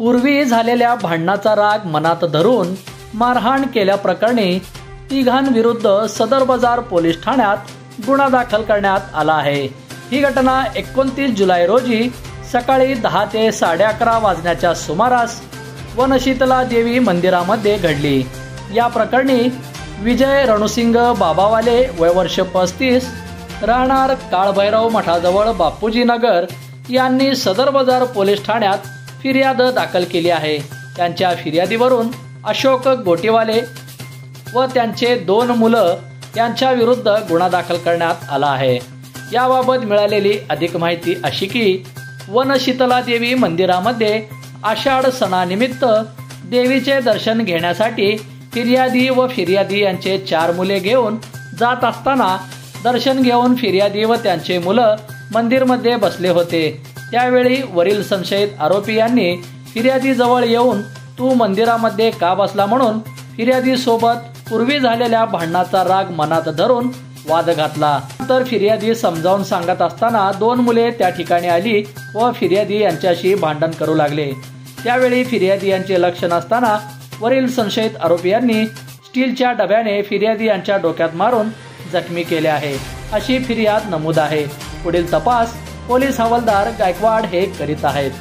पूर्वी झालेल्या भांडणाचा राग मनात धरून मारहाण केल्याप्रकरणी तिघांविरुद्ध सदर बाजार पोलीस ठाण्यात गुन्हा दाखल करण्यात आला आहे। ही घटना 29 जुलै रोजी सकाळी 10 ते 11:30 वाजण्याच्या सुमारास वनशीतला देवी मंदिरामध्ये घडली। या प्रकरणी विजय रणुसिंग बाबावाले वय वर्ष 35 राहणार काळभैरव मठाजवळ बापूजी नगर यांनी सदर बाजार पोलीस ठाण्यात फिर्याद दाखल केली आहे। त्यांच्या फिर्यादीवरून अशोक गोटीवाले व त्यांचे 2 मुलं यांच्या विरुद्ध गुन्हा दाखल करण्यात आला आहे। याबाबत मिळालेली अधिक माहिती अशी की वनशीतला देवी मंदिरामध्ये आषाढ सणानिमित्त देवीचे दर्शन घेण्यासाठी फिर्यादी व फिर्यादी यांचे 4 मुले घेऊन जात असताना दर्शन घेऊन फिर्यादी व त्यांचे मुलं मंदिरमध्ये बसले होते। त्यावेळी वरील संशयित आरोपी यांनी फिर्यादी जवळ येऊन तू मंदिरामध्ये का बसला म्हणून फिर्यादी सोबत पूर्वी झालेल्या भांडणाचा राग मनात धरून वाद घातला। नंतर फिर्यादी समजावून सांगत असताना 2 मुले त्या ठिकाणी आली व फिर्यादी यांच्याशी भांडण करू लागले। त्यावेळी फिर्यादी यांचे लक्ष नसताना वरील संशयित आरोपी यांनी स्टीलच्या डब्याने फिर्यादी यांच्या डोक्यात मारून जखमी केले आहे, अशी फिर्याद नमूद आहे। पुढील तपास पोलीस हवालदार गायकवाड हे करीत आहेत।